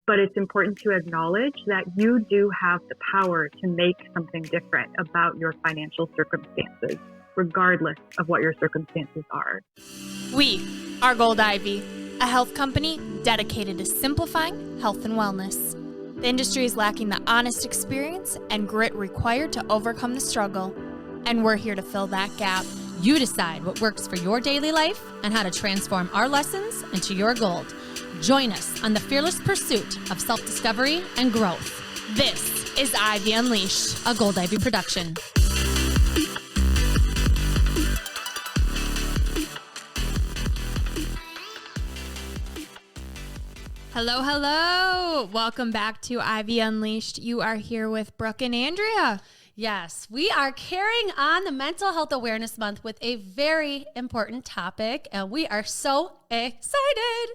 But it's important to acknowledge that you do have the power to make something different about your financial circumstances, regardless of what your circumstances are. We are Gold Ivy, a health company dedicated to simplifying health and wellness. The industry is lacking the honest experience and grit required to overcome the struggle, and we're here to fill that gap. You decide what works for your daily life and how to transform our lessons into your gold. Join us on the fearless pursuit of self-discovery and growth. This is Ivy Unleashed, a Gold Ivy production. Hello, hello. Welcome back to Ivy Unleashed. You are here with Brooke and Andrea. Yes, we are carrying on the Mental Health Awareness Month with a very important topic, and we are so excited.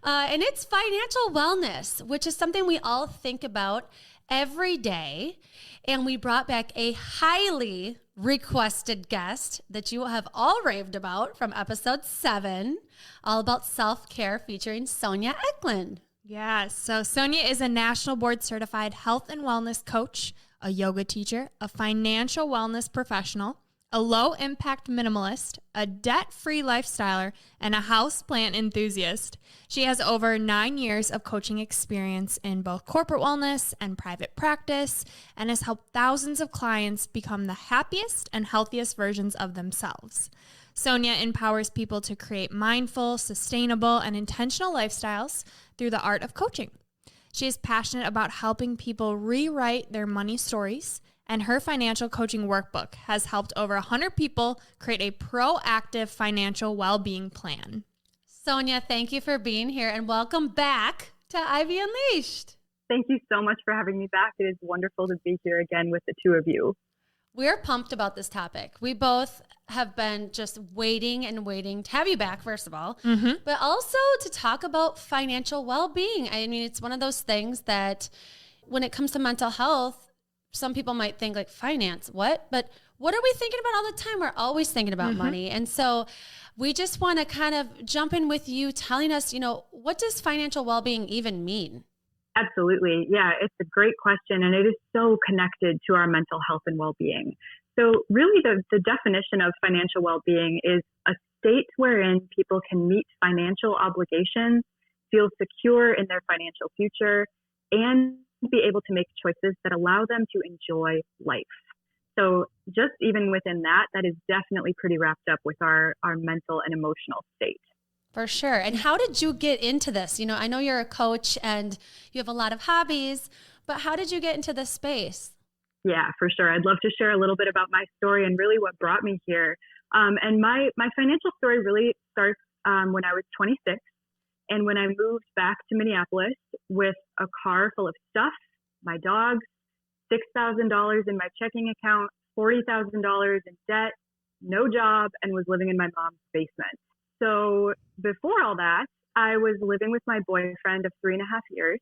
And it's financial wellness, which is something we all think about every day. And we brought back a highly requested guest that you have all raved about from episode 7, all about self-care, featuring Sonja Ecklund. Yeah, so Sonja is a national board certified health and wellness coach, a yoga teacher, a financial wellness professional, a low-impact minimalist, a debt-free lifestyler, and a houseplant enthusiast. She has over 9 years of coaching experience in both corporate wellness and private practice, and has helped thousands of clients become the happiest and healthiest versions of themselves. Sonja empowers people to create mindful, sustainable, and intentional lifestyles through the art of coaching. She is passionate about helping people rewrite their money stories, and her financial coaching workbook has helped over 100 people create a proactive financial well-being plan. Sonja, thank you for being here, and welcome back to Ivy Unleashed. Thank you so much for having me back. It is wonderful to be here again with the two of you. We're pumped about this topic. We both have been just waiting to have you back, first of all, but also to talk about financial well-being. I mean, it's one of those things that when it comes to mental health, some people might think like finance, what? But what are we thinking about all the time? We're always thinking about money. And so we just want to kind of jump in with you telling us, what does financial well-being even mean? Absolutely. Yeah, it's a great question, and it is so connected to our mental health and well-being. So really the definition of financial well-being is a state wherein people can meet financial obligations, feel secure in their financial future, and be able to make choices that allow them to enjoy life. So just even within that is definitely pretty wrapped up with our mental and emotional state. For sure. And how did you get into this? I know you're a coach and you have a lot of hobbies, but how did you get into this space? Yeah, for sure. I'd love to share a little bit about my story and really what brought me here. And my financial story really starts when I was 26 and when I moved back to Minneapolis with a car full of stuff, my dogs, $6,000 in my checking account, $40,000 in debt, no job, and was living in my mom's basement. So before all that, I was living with my boyfriend of 3.5 years,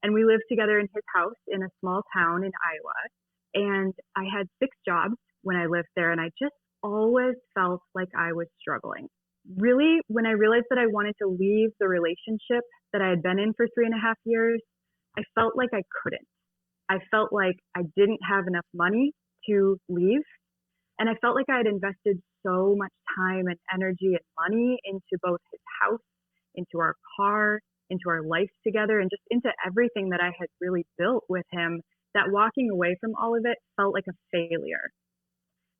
and we lived together in his house in a small town in Iowa. And I had 6 jobs when I lived there, and I just always felt like I was struggling. Really, when I realized that I wanted to leave the relationship that I had been in for 3.5 years, I felt like I couldn't. I felt like I didn't have enough money to leave. And I felt like I had invested so much time and energy and money into both his house, into our car, into our life together, and just into everything that I had really built with him, that walking away from all of it felt like a failure.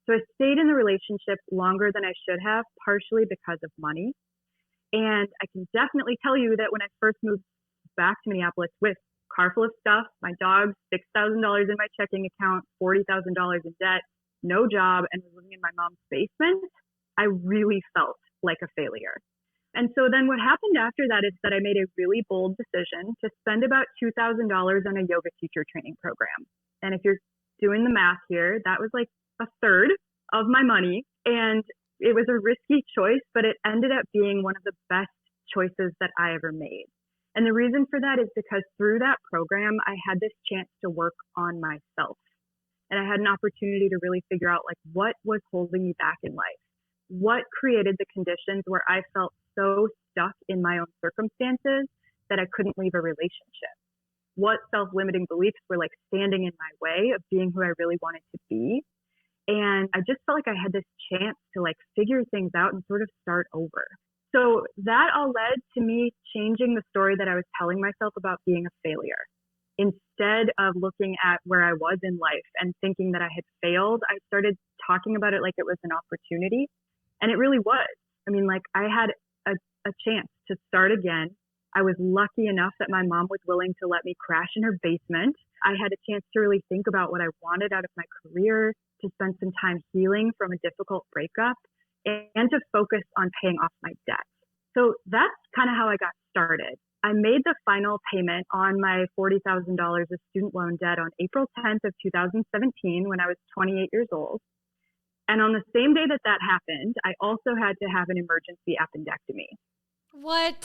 So I stayed in the relationship longer than I should have, partially because of money. And I can definitely tell you that when I first moved back to Minneapolis with a car full of stuff, my dogs, $6,000 in my checking account, $40,000 in debt, no job, and was living in my mom's basement, I really felt like a failure. And so then what happened after that is that I made a really bold decision to spend about $2,000 on a yoga teacher training program. And if you're doing the math here, that was like a third of my money. And it was a risky choice, but it ended up being one of the best choices that I ever made. And the reason for that is because through that program, I had this chance to work on myself. And I had an opportunity to really figure out like what was holding me back in life. What created the conditions where I felt so stuck in my own circumstances that I couldn't leave a relationship. what self-limiting beliefs were like standing in my way of being who I really wanted to be. And I just felt like I had this chance to like figure things out and sort of start over. So that all led to me changing the story that I was telling myself about being a failure. Instead of looking at where I was in life and thinking that I had failed, I started talking about it like it was an opportunity. And it really was. I mean, like I had a chance to start again. I was lucky enough that my mom was willing to let me crash in her basement. I had a chance to really think about what I wanted out of my career, to spend some time healing from a difficult breakup, and to focus on paying off my debt. So that's kind of how I got started. I made the final payment on my $40,000 of student loan debt on April 10th of 2017 when I was 28 years old. And on the same day that that happened, I also had to have an emergency appendectomy. What?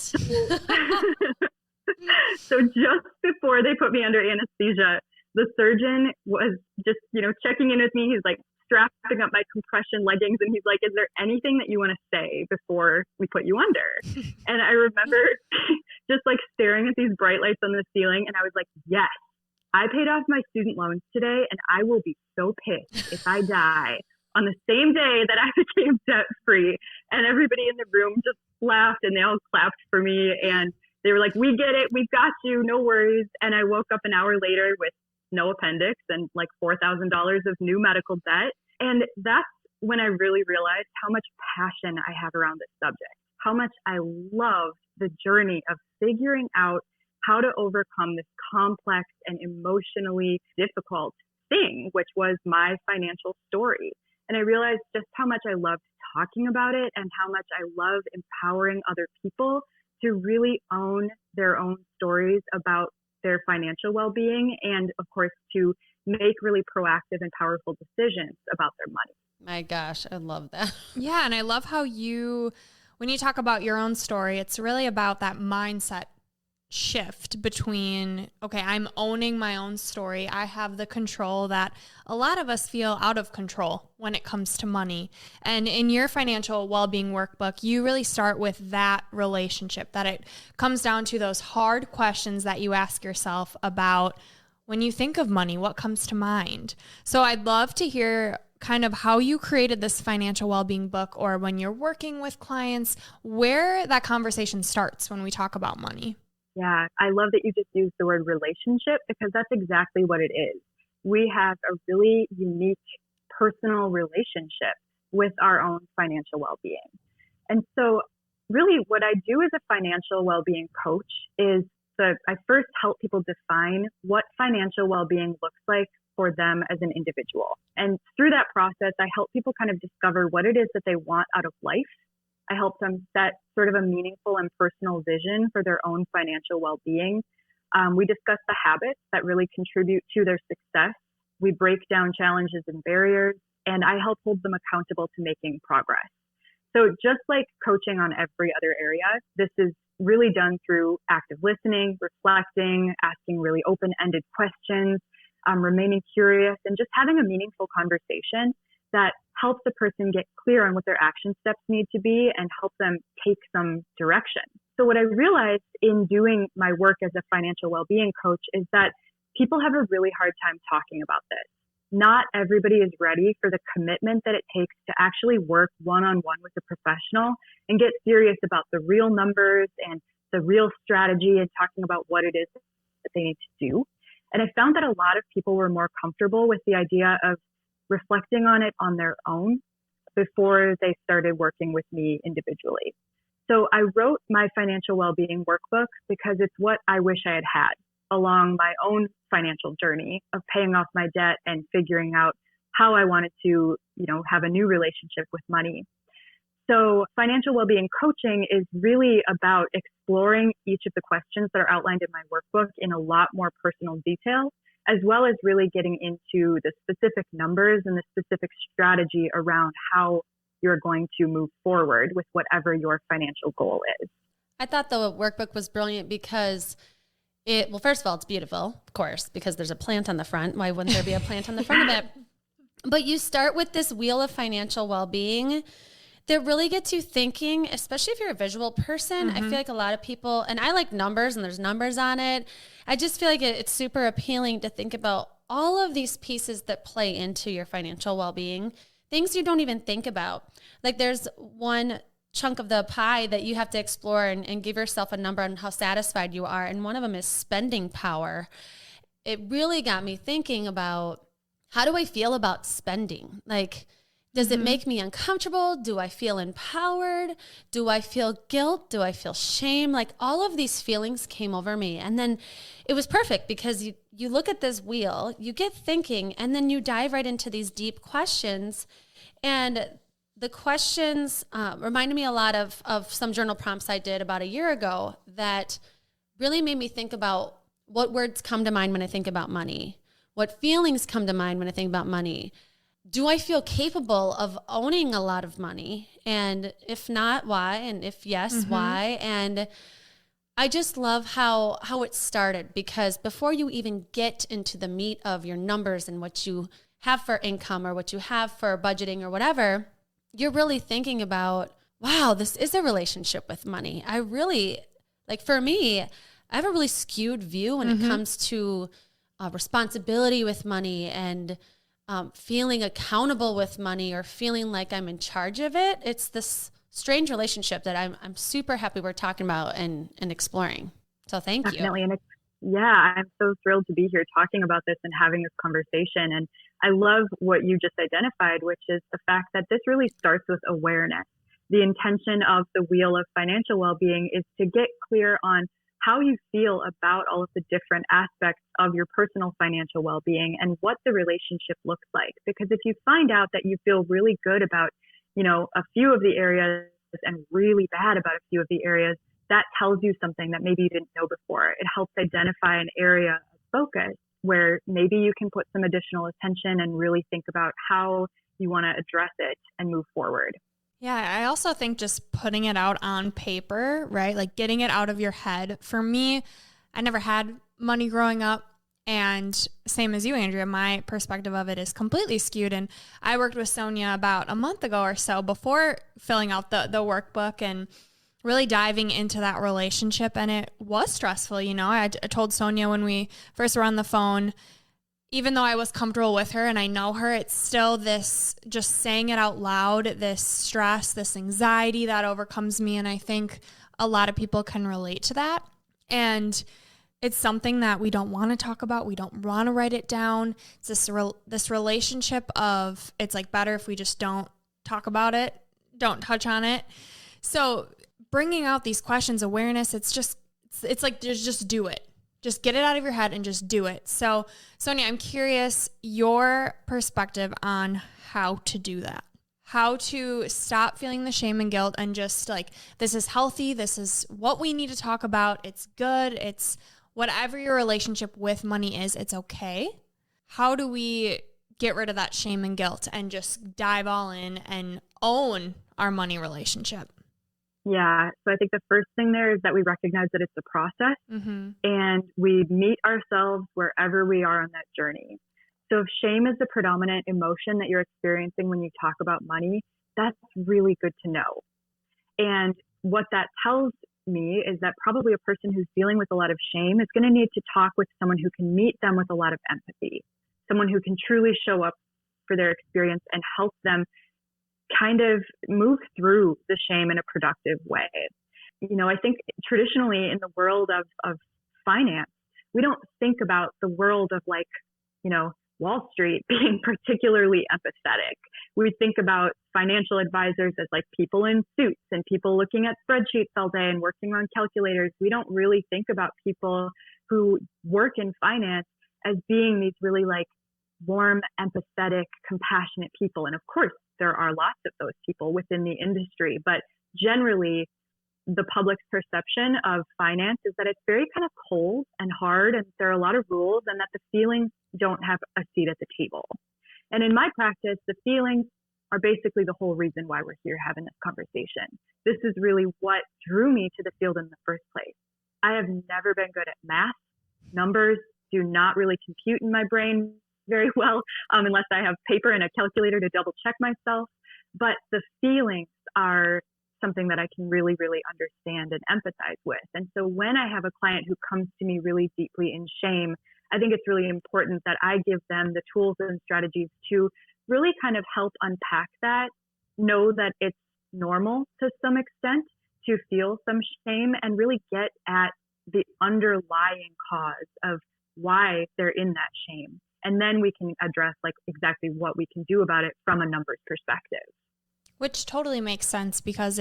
So just before they put me under anesthesia, the surgeon was just, checking in with me. He's like strapping up my compression leggings and he's like, is there anything that you want to say before we put you under? And I remember just like staring at these bright lights on the ceiling and I was like, yes, I paid off my student loans today and I will be so pissed if I die on the same day that I became debt free. And everybody in the room just laughed and they all clapped for me. And they were like, we get it. We've got you. No worries. And I woke up an hour later with no appendix and like $4,000 of new medical debt. And that's when I really realized how much passion I have around this subject, how much I love the journey of figuring out how to overcome this complex and emotionally difficult thing, which was my financial story. And I realized just how much I loved talking about it and how much I love empowering other people to really own their own stories about their financial well-being and, of course, to make really proactive and powerful decisions about their money. My gosh, I love that. Yeah, and I love how when you talk about your own story, it's really about that mindset shift between, okay, I'm owning my own story. I have the control that a lot of us feel out of control when it comes to money. And in your financial well-being workbook, you really start with that relationship, that it comes down to those hard questions that you ask yourself about when you think of money, what comes to mind. So I'd love to hear kind of how you created this financial well-being book, or when you're working with clients, where that conversation starts when we talk about money. Yeah, I love that you just used the word relationship because that's exactly what it is. We have a really unique personal relationship with our own financial well-being. And so really what I do as a financial well-being coach is I first help people define what financial well-being looks like for them as an individual. And through that process, I help people kind of discover what it is that they want out of life. I help them set sort of a meaningful and personal vision for their own financial well-being. We discuss the habits that really contribute to their success. We break down challenges and barriers, and I help hold them accountable to making progress. So just like coaching on every other area, this is really done through active listening, reflecting, asking really open-ended questions, remaining curious, and just having a meaningful conversation that helps the person get clear on what their action steps need to be and help them take some direction. So what I realized in doing my work as a financial well-being coach is that people have a really hard time talking about this. Not everybody is ready for the commitment that it takes to actually work one-on-one with a professional and get serious about the real numbers and the real strategy and talking about what it is that they need to do. And I found that a lot of people were more comfortable with the idea of reflecting on it on their own before they started working with me individually. So I wrote my financial well-being workbook because it's what I wish I had had along my own financial journey of paying off my debt and figuring out how I wanted to, have a new relationship with money. So financial well-being coaching is really about exploring each of the questions that are outlined in my workbook in a lot more personal detail, as well as really getting into the specific numbers and the specific strategy around how you're going to move forward with whatever your financial goal is. I thought the workbook was brilliant because first of all, it's beautiful, of course, because there's a plant on the front. Why wouldn't there be a plant on the front of it? But you start with this wheel of financial well-being that really gets you thinking, especially if you're a visual person. I feel like a lot of people, and I like numbers and there's numbers on it. I just feel like it's super appealing to think about all of these pieces that play into your financial well-being, things you don't even think about. Like there's one chunk of the pie that you have to explore and give yourself a number on how satisfied you are. And one of them is spending power. It really got me thinking about, how do I feel about spending? Like, does it make me uncomfortable? Do I feel empowered? Do I feel guilt? Do I feel shame? Like all of these feelings came over me. And then it was perfect because you look at this wheel, you get thinking, and then you dive right into these deep questions. And the questions reminded me a lot of some journal prompts I did about a year ago that really made me think about what words come to mind when I think about money, what feelings come to mind when I think about money. Do I feel capable of owning a lot of money? And if not, why? And if yes, why? And I just love how it started, because before you even get into the meat of your numbers and what you have for income or what you have for budgeting or whatever, you're really thinking about, wow, this is a relationship with money. I really, like for me, I have a really skewed view when it comes to responsibility with money and feeling accountable with money or feeling like I'm in charge of it. It's this strange relationship that I'm super happy we're talking about and exploring. So thank you. Definitely. And I'm so thrilled to be here talking about this and having this conversation. And I love what you just identified, which is the fact that this really starts with awareness. The intention of the wheel of financial well-being is to get clear on how you feel about all of the different aspects of your personal financial well-being and what the relationship looks like. Because if you find out that you feel really good about, a few of the areas and really bad about a few of the areas, that tells you something that maybe you didn't know before. It helps identify an area of focus where maybe you can put some additional attention and really think about how you want to address it and move forward. Yeah, I also think just putting it out on paper, right? Like getting it out of your head. For me, I never had money growing up. And same as you, Andrea, my perspective of it is completely skewed. And I worked with Sonja about a month ago or so before filling out the workbook and really diving into that relationship. And it was stressful. I told Sonja when we first were on the phone, even though I was comfortable with her and I know her, it's still this, just saying it out loud, this stress, this anxiety that overcomes me. And I think a lot of people can relate to that. And it's something that we don't want to talk about. We don't want to write it down. It's this relationship of, it's like better if we just don't talk about it, don't touch on it. So bringing out these questions, awareness, it's like just do it. Just get it out of your head and just do it. So, Sonja, I'm curious your perspective on how to do that. How to stop feeling the shame and guilt and just like, this is healthy. This is what we need to talk about. It's good. It's whatever your relationship with money is, it's okay. How do we get rid of that shame and guilt and just dive all in and own our money relationship? Yeah. So I think the first thing there is that we recognize that it's a process and we meet ourselves wherever we are on that journey. So if shame is the predominant emotion that you're experiencing when you talk about money, that's really good to know. And what that tells me is that probably a person who's dealing with a lot of shame is going to need to talk with someone who can meet them with a lot of empathy, someone who can truly show up for their experience and help them kind of move through the shame in a productive way. I think traditionally in the world of finance, we don't think about the world of Wall Street being particularly empathetic. We think about financial advisors as like people in suits and people looking at spreadsheets all day and working on calculators. We don't really think about people who work in finance as being these really warm, empathetic, compassionate people. And of course, there are lots of those people within the industry, but generally the public's perception of finance is that it's very kind of cold and hard and there are a lot of rules and that the feelings don't have a seat at the table. And in my practice, the feelings are basically the whole reason why we're here having this conversation. This is really what drew me to the field in the first place. I have never been good at math. Numbers do not really compute in my brain very well unless I have paper and a calculator to double check myself. but the feelings are something that I can really, really understand and empathize with. And so when I have a client who comes to me really deeply in shame, I think it's really important that I give them the tools and strategies to really kind of help unpack that, know that it's normal to some extent to feel some shame, and really get at the underlying cause of why they're in that shame. And then we can address like exactly what we can do about it from a numbers perspective. Which totally makes sense, because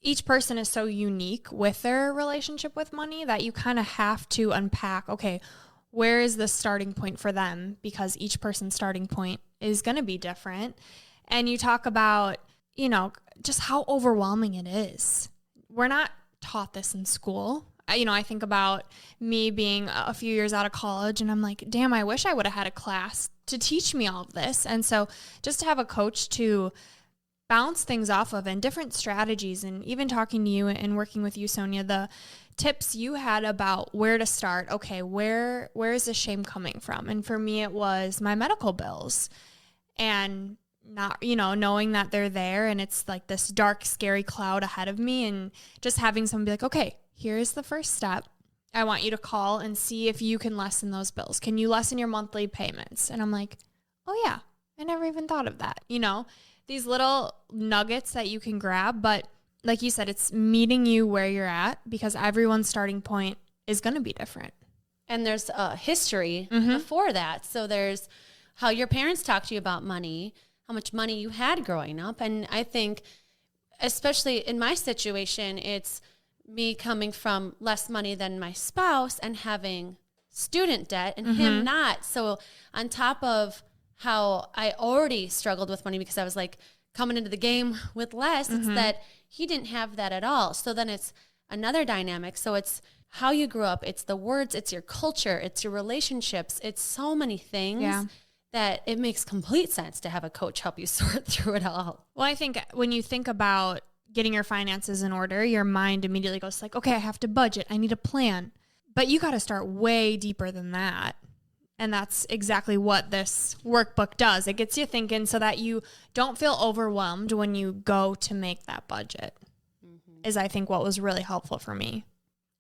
each person is so unique with their relationship with money that you kind of have to unpack, okay, where is the starting point for them? Because each person's starting point is going to be different. And you talk about, just how overwhelming it is. We're not taught this in school. I think about me being a few years out of college, and I'm like, damn, I wish I would have had a class to teach me all of this. And so just to have a coach to bounce things off of, and different strategies, and even talking to you and working with you, Sonja, the tips you had about where to start. Okay, where is the shame coming from? And for me, it was my medical bills, and not, knowing that they're there and it's like this dark, scary cloud ahead of me, and just having someone be like, okay, here's the first step. I want you to call and see if you can lessen those bills. Can you lessen your monthly payments? And I'm like, oh yeah, I never even thought of that. These little nuggets that you can grab, but like you said, it's meeting you where you're at, because everyone's starting point is going to be different. And there's a history before that. So there's how your parents talked to you about money, how much money you had growing up. And I think, especially in my situation, it's me coming from less money than my spouse and having student debt, and him not. So on top of how I already struggled with money because I was like coming into the game with less, it's that he didn't have that at all. So then it's another dynamic. So it's how you grew up, it's the words, it's your culture, it's your relationships, it's so many things that it makes complete sense to have a coach help you sort through it all. Well, I think when you think about getting your finances in order, your mind immediately goes like, okay, I have to budget, I need a plan. But you got to start way deeper than that. And that's exactly what this workbook does. It gets you thinking so that you don't feel overwhelmed when you go to make that budget, is I think what was really helpful for me.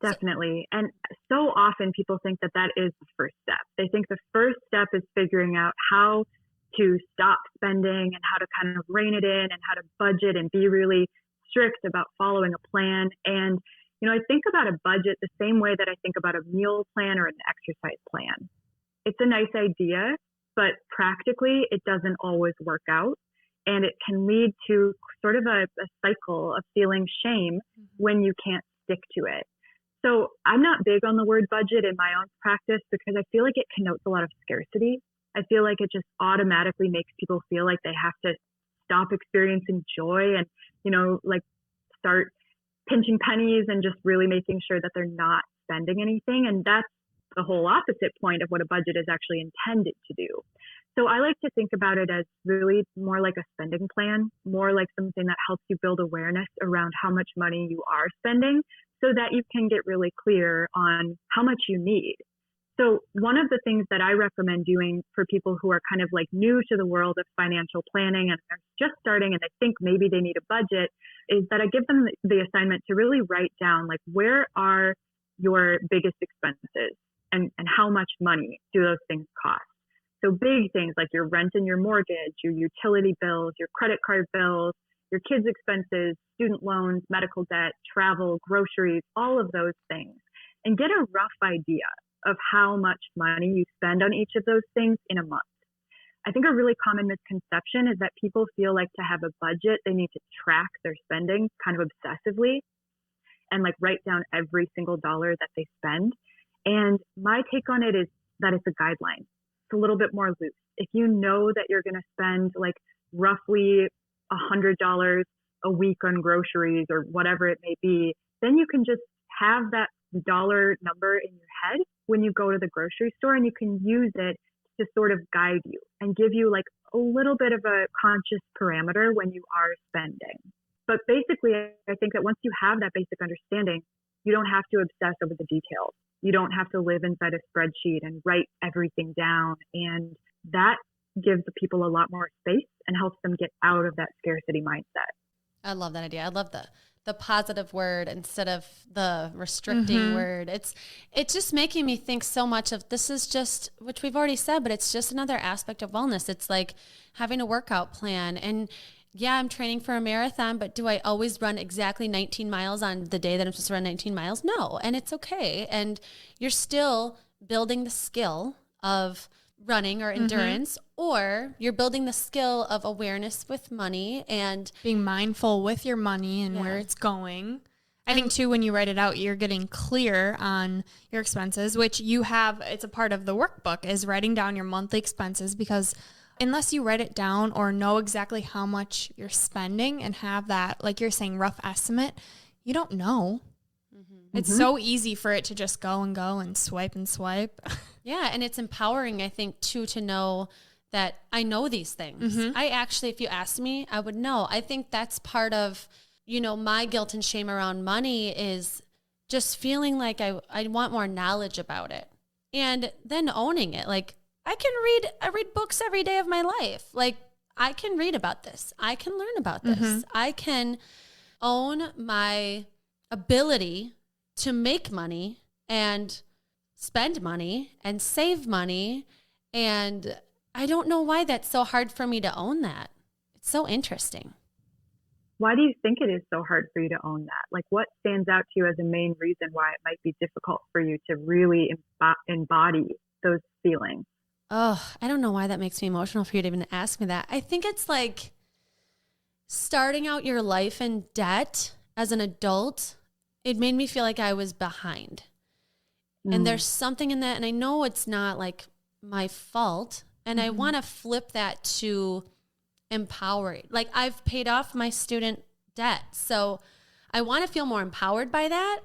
Definitely. And so often people think that that is the first step. They think the first step is figuring out how to stop spending and how to kind of rein it in and how to budget and be really strict about following a plan. And, I think about a budget the same way that I think about a meal plan or an exercise plan. It's a nice idea, but practically it doesn't always work out. And it can lead to sort of a cycle of feeling shame when you can't stick to it. So I'm not big on the word budget in my own practice because I feel like it connotes a lot of scarcity. I feel like it just automatically makes people feel like they have to stop experiencing joy and, start pinching pennies and just really making sure that they're not spending anything. And that's the whole opposite point of what a budget is actually intended to do. So I like to think about it as really more like a spending plan, more like something that helps you build awareness around how much money you are spending so that you can get really clear on how much you need. So one of the things that I recommend doing for people who are kind of like new to the world of financial planning and are just starting and they think maybe they need a budget is that I give them the assignment to really write down like where are your biggest expenses and how much money do those things cost. So big things like your rent and your mortgage, your utility bills, your credit card bills, your kids' expenses, student loans, medical debt, travel, groceries, all of those things, and get a rough idea of how much money you spend on each of those things in a month. I think a really common misconception is that people feel like to have a budget, they need to track their spending kind of obsessively and like write down every single dollar that they spend. And my take on it is that it's a guideline. It's a little bit more loose. If you know that you're going to spend like roughly $100 a week on groceries or whatever it may be, then you can just have that dollar number in your head when you go to the grocery store, and you can use it to sort of guide you and give you like a little bit of a conscious parameter when you are spending. But basically, I think that once you have that basic understanding, you don't have to obsess over the details. You don't have to live inside a spreadsheet and write everything down. And that gives the people a lot more space and helps them get out of that scarcity mindset. I love that idea. I love the positive word instead of the restricting word. It's just making me think so much of this is just, which we've already said, but it's just another aspect of wellness. It's like having a workout plan. And yeah, I'm training for a marathon, but do I always run exactly 19 miles on the day that I'm supposed to run 19 miles? No. And it's okay. And you're still building the skill of running or endurance, or you're building the skill of awareness with money and being mindful with your money and where it's going. I think too, when you write it out, you're getting clear on your expenses, which you have, it's a part of the workbook, is writing down your monthly expenses, because unless you write it down or know exactly how much you're spending and have that, like you're saying, rough estimate, you don't know. It's so easy for it to just go and swipe and swipe. Yeah. And it's empowering, I think, too, to know that I know these things. I actually, if you asked me, I would know. I think that's part of, you know, my guilt and shame around money is just feeling like I want more knowledge about it and then owning it. Like I read books every day of my life. Like I can read about this. I can learn about this. I can own my ability to make money and spend money and save money. And I don't know why that's so hard for me to own that. It's so interesting. Why do you think it is so hard for you to own that? Like, what stands out to you as a main reason why it might be difficult for you to really embody those feelings? Oh, I don't know why that makes me emotional for you to even ask me that. I think it's like starting out your life in debt as an adult. It made me feel like I was behind. And there's something in that. And I know it's not like my fault. And I want to flip that to empowering. Like I've paid off my student debt. So I want to feel more empowered by that.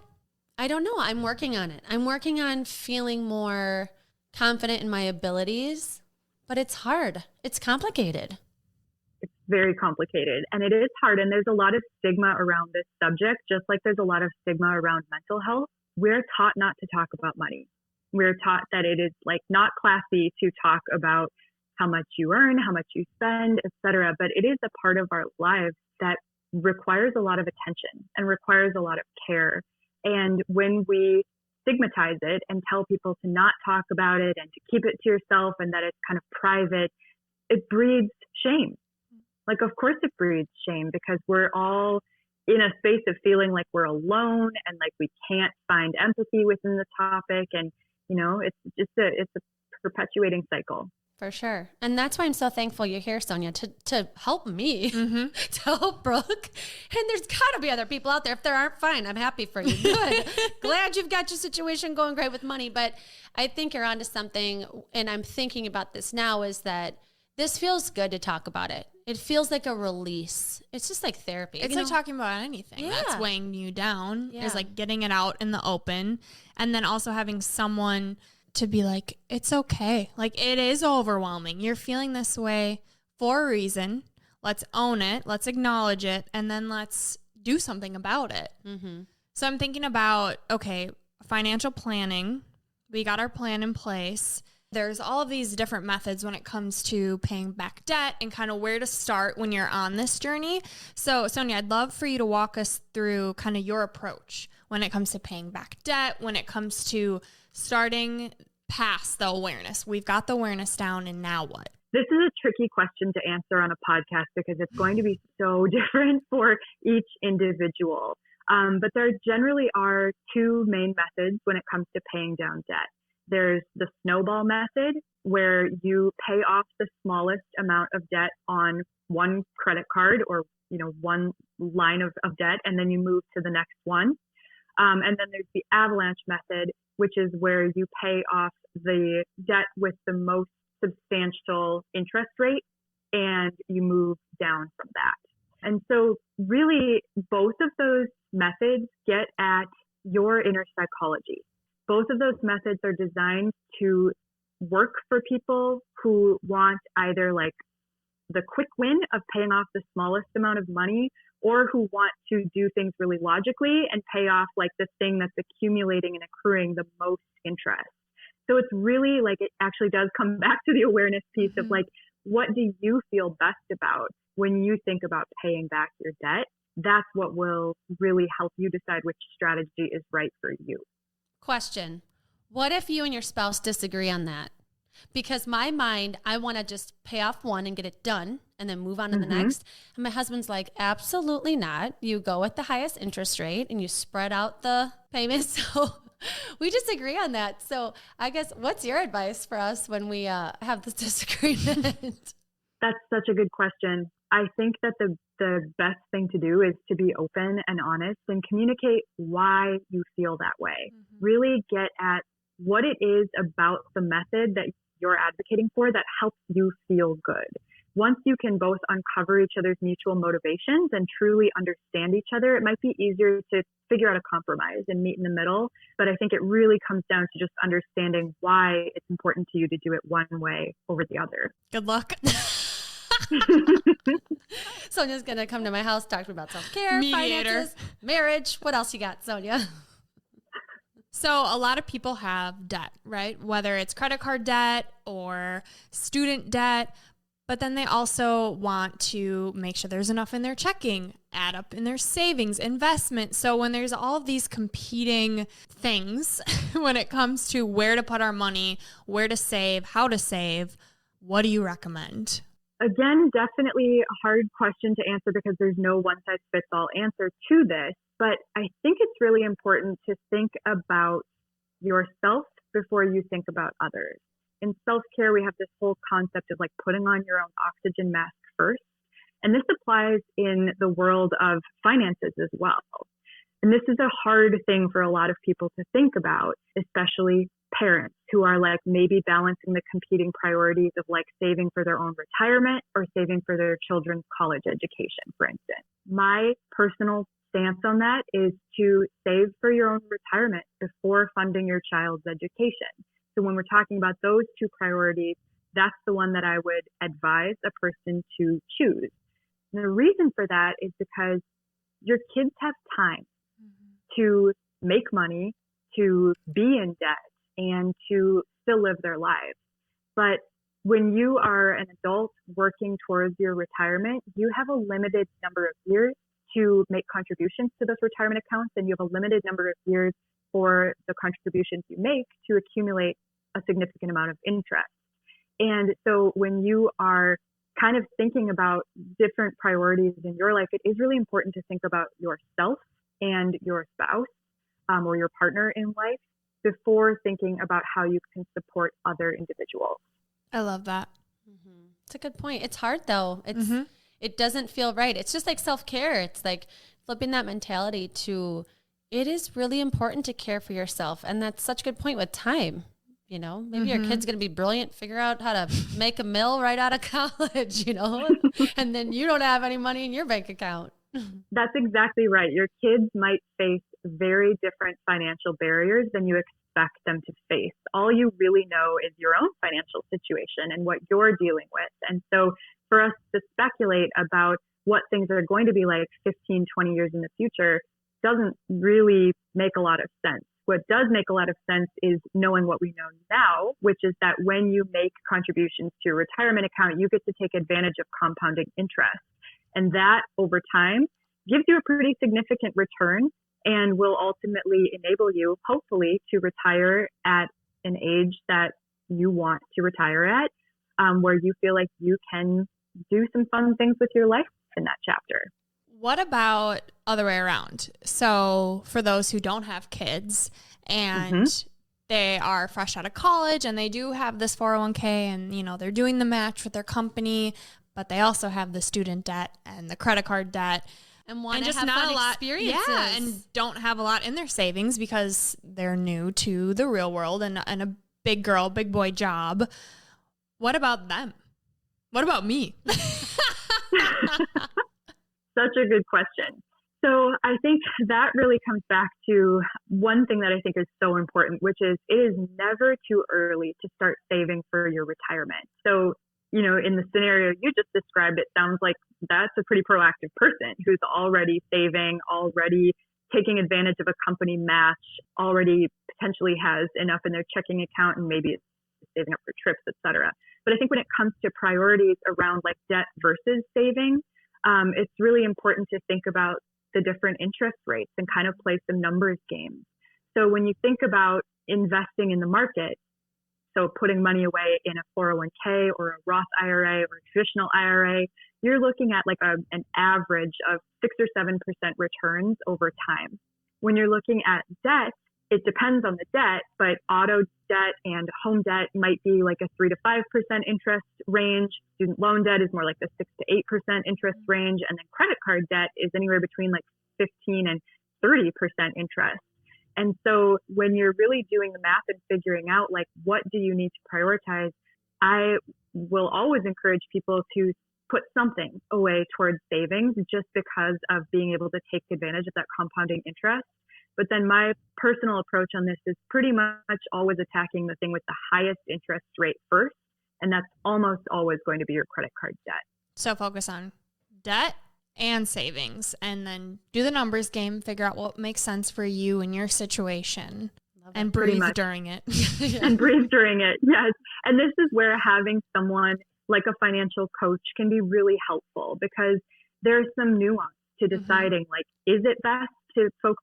I don't know. I'm working on it. I'm working on feeling more confident in my abilities, but it's hard. It's complicated. It's very complicated and it is hard. And there's a lot of stigma around this subject, just like there's a lot of stigma around mental health. We're taught not to talk about money. We're taught that it is like not classy to talk about how much you earn, how much you spend, etc. But it is a part of our lives that requires a lot of attention and requires a lot of care. And when we stigmatize it and tell people to not talk about it and to keep it to yourself and that it's kind of private, it breeds shame. Like, of course it breeds shame because we're all in a space of feeling like we're alone and like we can't find empathy within the topic. And, you know, it's a perpetuating cycle. For sure. And that's why I'm so thankful you're here, Sonja, to help me, to help Brooke. And there's got to be other people out there. If there aren't, fine. I'm happy for you. Good. Glad you've got your situation going great with money. But I think you're onto something, and I'm thinking about this now, is that this feels good to talk about it. It feels like a release. It's just like therapy. It's like talking about anything that's weighing you down. Is like getting it out in the open. And then also having someone to be like, it's okay. Like, it is overwhelming. You're feeling this way for a reason. Let's own it. Let's acknowledge it. And then let's do something about it. So I'm thinking about, okay, financial planning. We got our plan in place. There's all of these different methods when it comes to paying back debt and kind of where to start when you're on this journey. So, Sonja, I'd love for you to walk us through kind of your approach when it comes to paying back debt, when it comes to starting past the awareness. We've got the awareness down, and now what? This is a tricky question to answer on a podcast because it's going to be so different for each individual. But there generally are two main methods when it comes to paying down debt. There's the snowball method, where you pay off the smallest amount of debt on one credit card or, you know, one line of debt, and then you move to the next one. And then there's the avalanche method, which is where you pay off the debt with the most substantial interest rate and you move down from that. And so really both of those methods get at your inner psychology. Both of those methods are designed to work for people who want either like the quick win of paying off the smallest amount of money, or who want to do things really logically and pay off like the thing that's accumulating and accruing the most interest. So it's really like, it actually does come back to the awareness piece of like, what do you feel best about when you think about paying back your debt? That's what will really help you decide which strategy is right for you. Question. What if you and your spouse disagree on that? Because my mind, I want to just pay off one and get it done and then move on to the next. And my husband's like, absolutely not. You go with the highest interest rate and you spread out the payments. So we disagree on that. So I guess what's your advice for us when we have this disagreement? That's such a good question. I think that the best thing to do is to be open and honest and communicate why you feel that way. Really get at what it is about the method that you're advocating for that helps you feel good. Once you can both uncover each other's mutual motivations and truly understand each other, it might be easier to figure out a compromise and meet in the middle. But I think it really comes down to just understanding why it's important to you to do it one way over the other. Good luck. Sonja's going to come to my house, talk to me about self-care, finances, marriage. What else you got, Sonja? So a lot of people have debt, right? Whether it's credit card debt or student debt, but then they also want to make sure there's enough in their checking, add up in their savings, investment. So when there's all of these competing things when it comes to where to put our money, where to save, how to save, what do you recommend? Again, definitely a hard question to answer because there's no one-size-fits-all answer to this. But I think it's really important to think about yourself before you think about others. In self-care, we have this whole concept of like putting on your own oxygen mask first. And this applies in the world of finances as well. And this is a hard thing for a lot of people to think about, especially parents who are like maybe balancing the competing priorities of like saving for their own retirement or saving for their children's college education, for instance. My personal stance on that is to save for your own retirement before funding your child's education. So when we're talking about those two priorities, that's the one that I would advise a person to choose. And the reason for that is because your kids have time to make money, to be in debt, and to still live their lives. But when you are an adult working towards your retirement, you have a limited number of years to make contributions to those retirement accounts, and you have a limited number of years for the contributions you make to accumulate a significant amount of interest. And so when you are kind of thinking about different priorities in your life, it is really important to think about yourself and your spouse or your partner in life before thinking about how you can support other individuals. I love that. It's a good point. It's hard though. It doesn't feel right. It's just like self-care. It's like flipping that mentality to, it is really important to care for yourself. And that's such a good point with time. You know, maybe your kid's going to be brilliant, figure out how to make a mill right out of college, you know, and then you don't have any money in your bank account. That's exactly right. Your kids might face very different financial barriers than you expect them to face. All you really know is your own financial situation and what you're dealing with. And so for us to speculate about what things are going to be like 15, 20 years in the future doesn't really make a lot of sense. What does make a lot of sense is knowing what we know now, which is that when you make contributions to your retirement account, you get to take advantage of compounding interest. And that over time gives you a pretty significant return and will ultimately enable you, hopefully, to retire at an age that you want to retire at, where you feel like you can do some fun things with your life in that chapter. What about other way around? So for those who don't have kids and they are fresh out of college and they do have this 401k and, you know, they're doing the match with their company, but they also have the student debt and the credit card debt and want to just have not fun a lot, experiences. yeah, and don't have a lot in their savings because they're new to the real world and a big girl, big boy job. What about them? What about me? Such a good question. So I think that really comes back to one thing that I think is so important, which is it is never too early to start saving for your retirement. So, you know, in the scenario you just described, it sounds like that's a pretty proactive person who's already saving, already taking advantage of a company match, already potentially has enough in their checking account and maybe it's saving up for trips, et cetera. But I think when it comes to priorities around like debt versus saving, it's really important to think about the different interest rates and kind of play some numbers games. So when you think about investing in the market, so putting money away in a 401k or a Roth IRA or a traditional IRA, you're looking at like an average of 6 or 7% returns over time. When you're looking at debt, it depends on the debt, but auto debt and home debt might be like a 3 to 5% interest range. Student loan debt is more like the 6 to 8% interest range. And then credit card debt is anywhere between like 15 and 30% interest. And so when you're really doing the math and figuring out like, what do you need to prioritize? I will always encourage people to put something away towards savings just because of being able to take advantage of that compounding interest. But then my personal approach on this is pretty much always attacking the thing with the highest interest rate first. And that's almost always going to be your credit card debt. So focus on debt and savings, and then do the numbers game, figure out what makes sense for you and your situation, and breathe during it. And breathe during it, yes. And this is where having someone like a financial coach can be really helpful, because there's some nuance to deciding, like, is it best to focus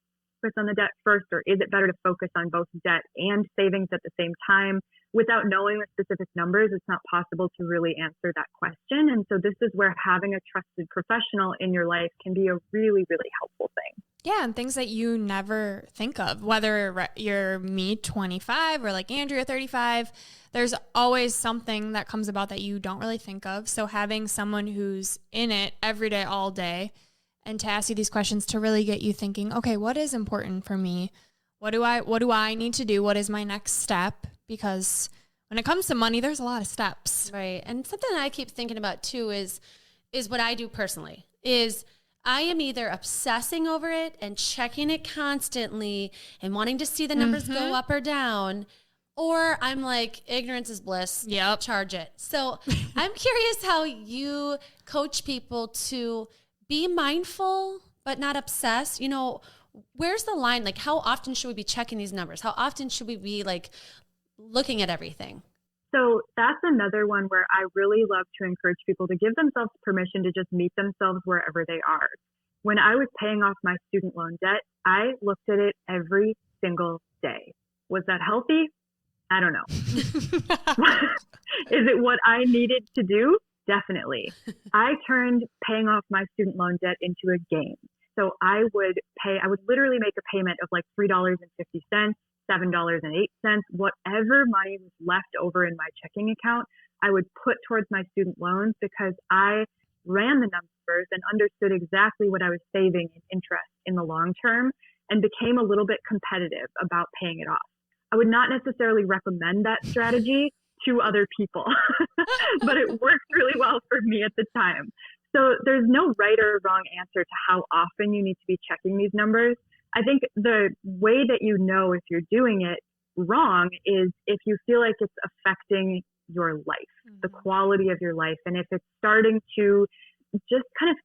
on the debt first, or is it better to focus on both debt and savings at the same time? Without knowing the specific numbers, it's not possible to really answer that question. And so this is where having a trusted professional in your life can be a really, really helpful thing. Yeah, and things that you never think of, whether you're me 25 or like Andrea 35, there's always something that comes about that you don't really think of. So having someone who's in it every day, all day, and to ask you these questions to really get you thinking, okay, what is important for me? What do I need to do? What is my next step? Because when it comes to money, there's a lot of steps. Right. And something that I keep thinking about too is what I do personally is I am either obsessing over it and checking it constantly and wanting to see the numbers go up or down, or I'm like, ignorance is bliss. Yep. Charge it. So I'm curious how you coach people to be mindful, but not obsessed. You know, where's the line? Like, how often should we be checking these numbers? How often should we be like looking at everything? So that's another one where I really love to encourage people to give themselves permission to just meet themselves wherever they are. When I was paying off my student loan debt, I looked at it every single day. Was that healthy? I don't know. Is it what I needed to do? Definitely. I turned paying off my student loan debt into a game. So I would literally make a payment of like $3.50, $7.08, whatever money was left over in my checking account, I would put towards my student loans, because I ran the numbers and understood exactly what I was saving in interest in the long term, and became a little bit competitive about paying it off. I would not necessarily recommend that strategy to other people, but it worked really well for me at the time. So there's no right or wrong answer to how often you need to be checking these numbers. I think the way that you know if you're doing it wrong is if you feel like it's affecting your life, the quality of your life, and if it's starting to just kind of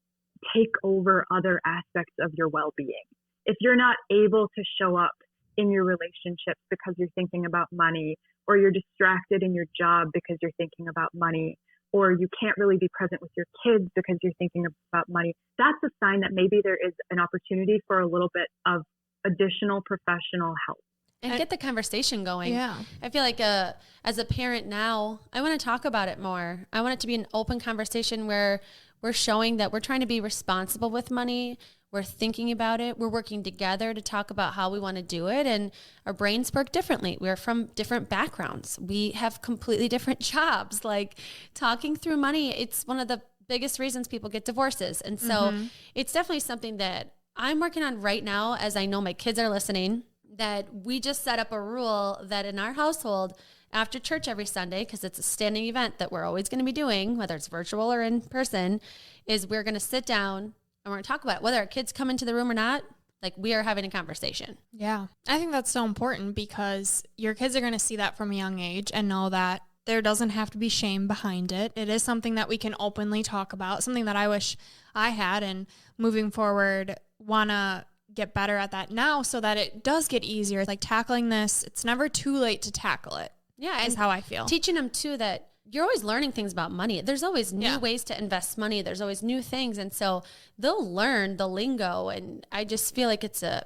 take over other aspects of your well-being. If you're not able to show up in your relationships because you're thinking about money, or you're distracted in your job because you're thinking about money, or you can't really be present with your kids because you're thinking about money, that's a sign that maybe there is an opportunity for a little bit of additional professional help. And get the conversation going. Yeah. I feel like as a parent now, I want to talk about it more. I want it to be an open conversation where we're showing that we're trying to be responsible with money. We're thinking about it. We're working together to talk about how we want to do it. And our brains work differently. We're from different backgrounds. We have completely different jobs. Like, talking through money, it's one of the biggest reasons people get divorces. And so it's definitely something that I'm working on right now, as I know my kids are listening, that we just set up a rule that in our household, after church every Sunday, because it's a standing event that we're always going to be doing, whether it's virtual or in person, is we're going to sit down and we're going to talk about it. Whether our kids come into the room or not, like, we are having a conversation. Yeah. I think that's so important, because your kids are going to see that from a young age and know that there doesn't have to be shame behind it. It is something that we can openly talk about, something that I wish I had, and moving forward, want to get better at that now so that it does get easier. Like, tackling this, it's never too late to tackle it. Yeah. Is how I feel. Teaching them too that you're always learning things about money. There's always new ways to invest money. There's always new things. And so they'll learn the lingo. And I just feel like it's an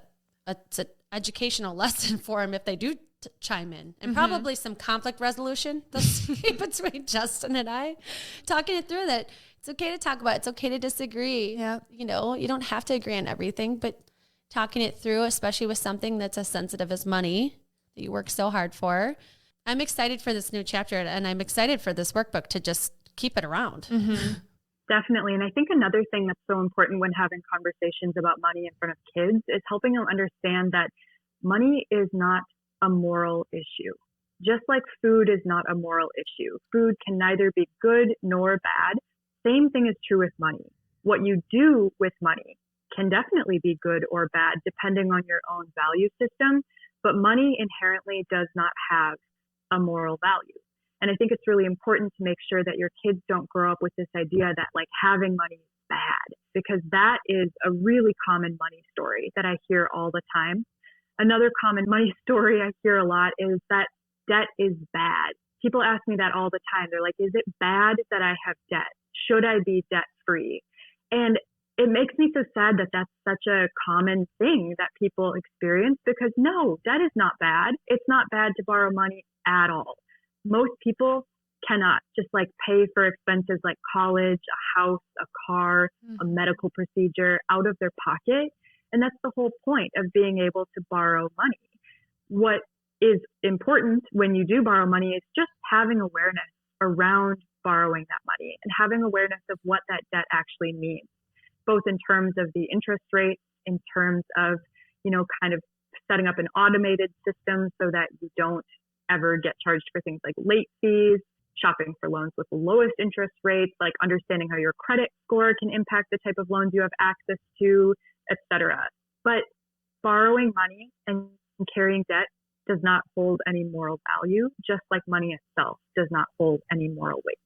educational lesson for them if they do chime in, and probably some conflict resolution they'll see between Justin and I, talking it through, that it's okay to talk about, it's okay to disagree. Yeah. You know, you don't have to agree on everything, but talking it through, especially with something that's as sensitive as money that you work so hard for. I'm excited for this new chapter, and I'm excited for this workbook to just keep it around. Definitely. And I think another thing that's so important when having conversations about money in front of kids is helping them understand that money is not a moral issue. Just like food is not a moral issue. Food can neither be good nor bad. Same thing is true with money. What you do with money can definitely be good or bad depending on your own value system, but money inherently does not have a moral value. And I think it's really important to make sure that your kids don't grow up with this idea that like having money is bad, because that is a really common money story that I hear all the time. Another common money story I hear a lot is that debt is bad. People ask me that all the time. They're like, is it bad that I have debt? Should I be debt free? And it makes me so sad that that's such a common thing that people experience, because no, debt is not bad. It's not bad to borrow money at all. Most people cannot just like pay for expenses like college, a house, a car, a medical procedure out of their pocket. And that's the whole point of being able to borrow money. What is important when you do borrow money is just having awareness around borrowing that money and having awareness of what that debt actually means, both in terms of the interest rate, in terms of, you know, kind of setting up an automated system so that you don't ever get charged for things like late fees, shopping for loans with the lowest interest rates, like understanding how your credit score can impact the type of loans you have access to, etc. But borrowing money and carrying debt does not hold any moral value, just like money itself does not hold any moral weight.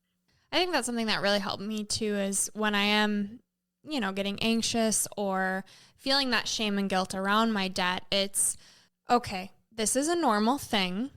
I think that's something that really helped me too, is when I am, you know, getting anxious or feeling that shame and guilt around my debt, it's okay, this is a normal thing.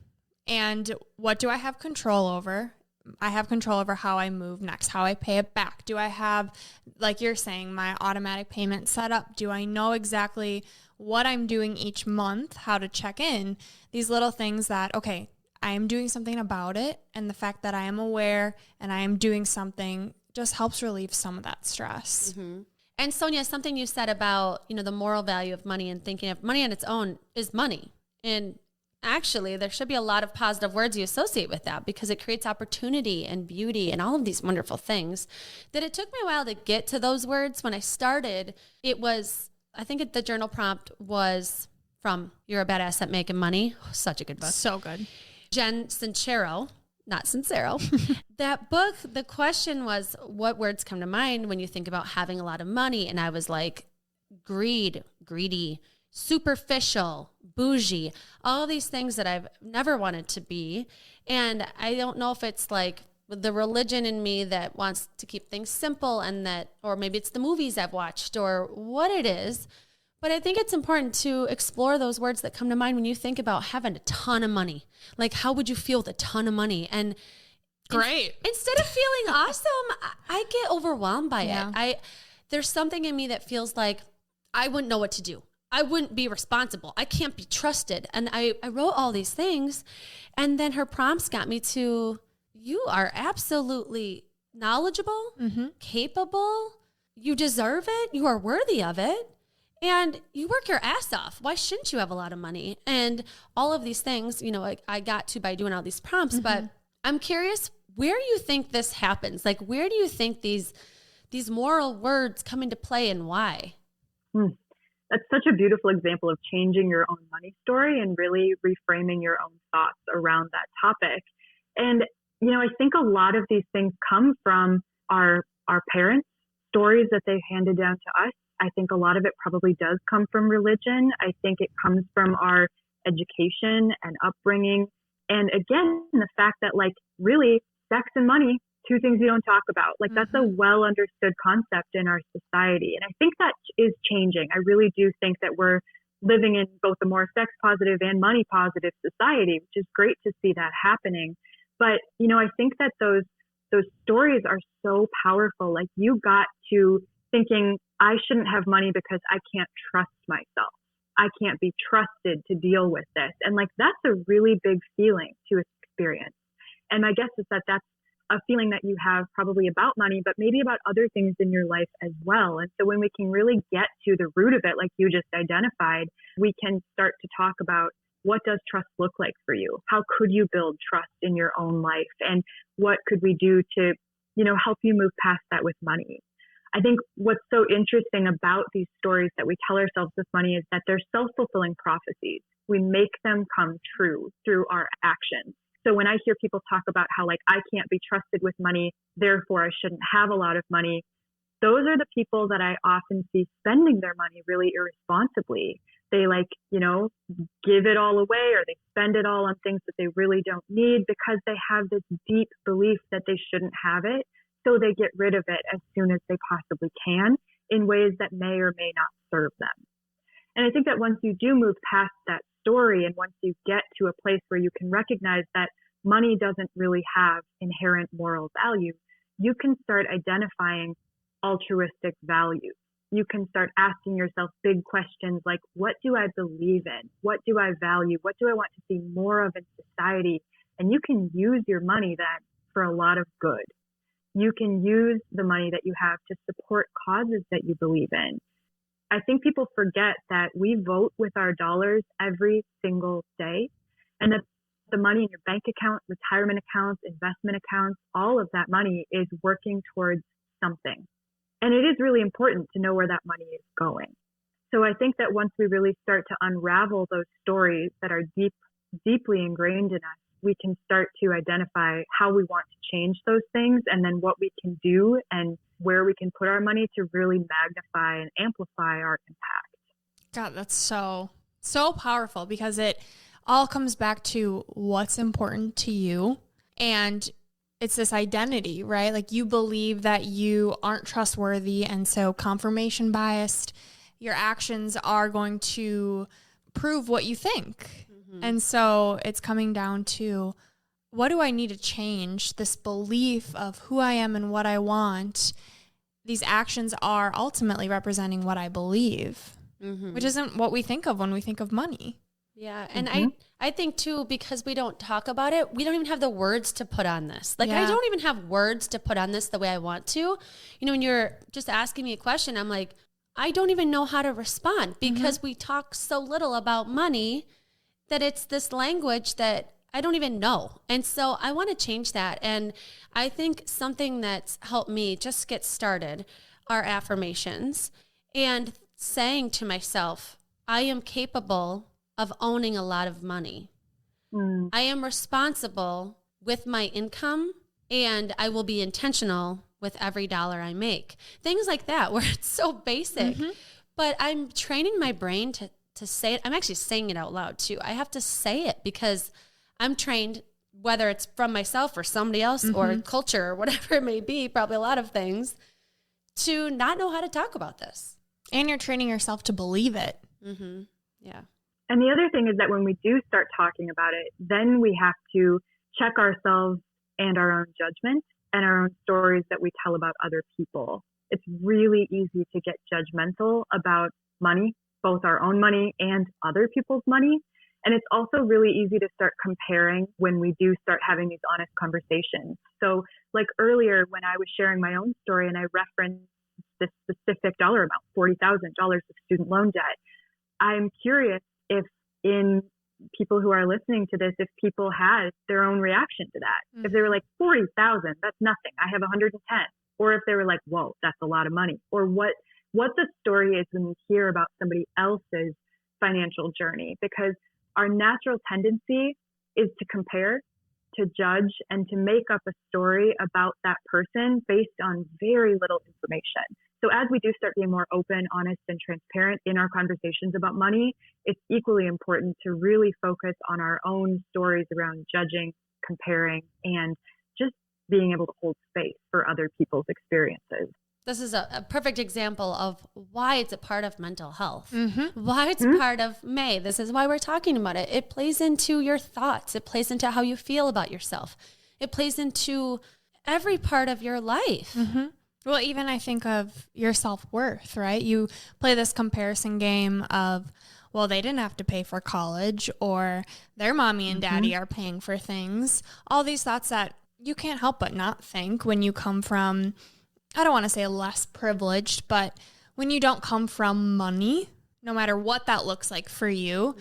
And what do I have control over? I have control over how I move next, how I pay it back. Do I have, like you're saying, my automatic payment set up? Do I know exactly what I'm doing each month, how to check in? These little things that, okay, I am doing something about it. And the fact that I am aware and I am doing something just helps relieve some of that stress. And Sonja, something you said about, you know, the moral value of money and thinking of money on its own is money. And actually, there should be a lot of positive words you associate with that, because it creates opportunity and beauty and all of these wonderful things. That it took me a while to get to those words. When I started, it was, I think the journal prompt was from You're a Badass at Making Money. Oh, such a good book. So good. Jen Sincero, not Sincero. That book, the question was, what words come to mind when you think about having a lot of money? And I was like, greedy, superficial, bougie, all these things that I've never wanted to be. And I don't know if it's like the religion in me that wants to keep things simple, and that, or maybe it's the movies I've watched or what it is. But I think it's important to explore those words that come to mind when you think about having a ton of money. Like, how would you feel with a ton of money? And great. Instead of feeling awesome, I get overwhelmed by it. There's something in me that feels like I wouldn't know what to do. I wouldn't be responsible. I can't be trusted. And I wrote all these things. And then her prompts got me to, you are absolutely knowledgeable, capable. You deserve it. You are worthy of it. And you work your ass off. Why shouldn't you have a lot of money? And all of these things, you know, I got to by doing all these prompts. But I'm curious, where do you think this happens? Like, where do you think these moral words come into play, and why? That's such a beautiful example of changing your own money story and really reframing your own thoughts around that topic. And, you know, I think a lot of these things come from our parents' stories that they handed down to us. I think a lot of it probably does come from religion. I think it comes from our education and upbringing. And again, the fact that, like, really sex and money, two things you don't talk about. Like, that's a well understood concept in our society. And I think that is changing. I really do think that we're living in both a more sex positive and money positive society, which is great to see that happening. But, you know, I think that those those stories are so powerful. Like, you got to thinking, I shouldn't have money because I can't trust myself. I can't be trusted to deal with this. And like, that's a really big feeling to experience. And my guess is that that's a feeling that you have probably about money, but maybe about other things in your life as well. And so when we can really get to the root of it, like you just identified, we can start to talk about, what does trust look like for you? How could you build trust in your own life? And what could we do to, help you move past that with money? I think what's so interesting about these stories that we tell ourselves with money is that they're self-fulfilling prophecies. We make them come true through our actions. So when I hear people talk about how, like, I can't be trusted with money, therefore I shouldn't have a lot of money, those are the people that I often see spending their money really irresponsibly. They give it all away, or they spend it all on things that they really don't need because they have this deep belief that they shouldn't have it. So they get rid of it as soon as they possibly can in ways that may or may not serve them. And I think that once you do move past that story, and once you get to a place where you can recognize that money doesn't really have inherent moral value, you can start identifying altruistic values. You can start asking yourself big questions like, what do I believe in? What do I value? What do I want to see more of in society? And you can use your money then for a lot of good. You can use the money that you have to support causes that you believe in. I think people forget that we vote with our dollars every single day, and that the money in your bank account, retirement accounts, investment accounts, all of that money is working towards something. And it is really important to know where that money is going. So I think that once we really start to unravel those stories that are deeply ingrained in us, we can start to identify how we want to change those things, and then what we can do and where we can put our money to really magnify and amplify our impact. God, that's so powerful, because it all comes back to what's important to you. And it's this identity, right? Like, you believe that you aren't trustworthy, and so confirmation biased, your actions are going to prove what you think. Mm-hmm. And so it's coming down to, what do I need to change? This belief of who I am and what I want. These actions are ultimately representing what I believe, which isn't what we think of when we think of money. Yeah. And I think too, because we don't talk about it, we don't even have the words to put on this. Like, I don't even have words to put on this the way I want to. When you're just asking me a question, I'm like, I don't even know how to respond, because we talk so little about money that it's this language that I don't even know. And so I want to change that. And I think something that's helped me just get started are affirmations, and saying to myself, I am capable of owning a lot of money. I am responsible with my income, and I will be intentional with every dollar I make. Things like that, where it's so basic, but I'm training my brain to say it. I'm actually saying it out loud too. I have to say it because I'm trained, whether it's from myself or somebody else or culture or whatever it may be, probably a lot of things, to not know how to talk about this. And you're training yourself to believe it. Yeah. And the other thing is that when we do start talking about it, then we have to check ourselves and our own judgment and our own stories that we tell about other people. It's really easy to get judgmental about money, both our own money and other people's money. And it's also really easy to start comparing when we do start having these honest conversations. So like earlier, when I was sharing my own story and I referenced this specific dollar amount, $40,000 of student loan debt, I'm curious if in people who are listening to this, if people had their own reaction to that. If they were like, 40,000, that's nothing. I have 110. Or if they were like, whoa, that's a lot of money. Or what the story is when you hear about somebody else's financial journey. Because our natural tendency is to compare, to judge, and to make up a story about that person based on very little information. So as we do start being more open, honest, and transparent in our conversations about money, it's equally important to really focus on our own stories around judging, comparing, and just being able to hold space for other people's experiences. This is a perfect example of why it's a part of mental health, why it's a part of May. This is why we're talking about it. It plays into your thoughts. It plays into how you feel about yourself. It plays into every part of your life. Mm-hmm. Well, even I think of your self-worth, right? You play this comparison game of, well, they didn't have to pay for college, or their mommy and daddy are paying for things. All these thoughts that you can't help but not think when you come from, I don't want to say less privileged, but when you don't come from money, no matter what that looks like for you,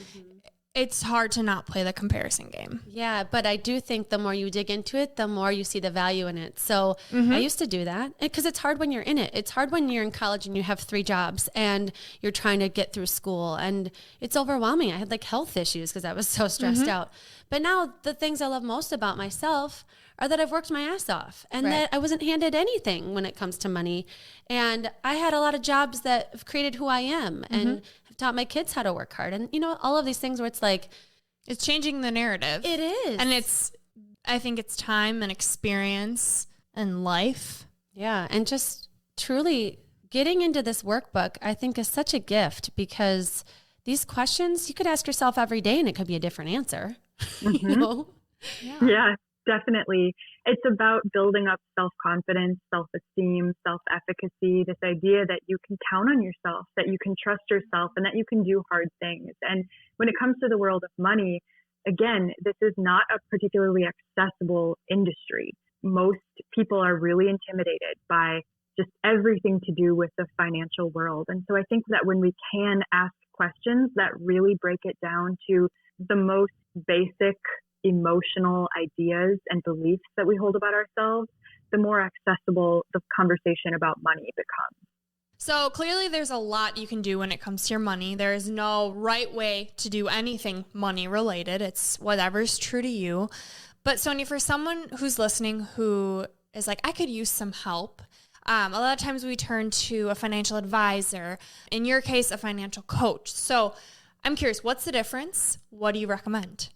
it's hard to not play the comparison game. Yeah, but I do think the more you dig into it, the more you see the value in it. So I used to do that because it's hard when you're in it. It's hard when you're in college and you have 3 jobs and you're trying to get through school, and it's overwhelming. I had like health issues because I was so stressed out. But now the things I love most about myself are that I've worked my ass off and that I wasn't handed anything when it comes to money. And I had a lot of jobs that have created who I am and have taught my kids how to work hard. And, you know, all of these things where it's like, it's changing the narrative. It is. And I think it's time and experience and life. Yeah. And just truly getting into this workbook, I think is such a gift, because these questions you could ask yourself every day and it could be a different answer. You know? Yeah, definitely. It's about building up self-confidence, self-esteem, self-efficacy, this idea that you can count on yourself, that you can trust yourself, and that you can do hard things. And when it comes to the world of money, again, this is not a particularly accessible industry. Most people are really intimidated by just everything to do with the financial world. And so I think that when we can ask questions that really break it down to the most basic emotional ideas and beliefs that we hold about ourselves, the more accessible the conversation about money becomes. So clearly there's a lot you can do when it comes to your money. There is no right way to do anything money related. It's whatever's true to you. But Sonja, for someone who's listening who is like, I could use some help, a lot of times we turn to a financial advisor, in your case, a financial coach. So I'm curious, what's the difference? What do you recommend?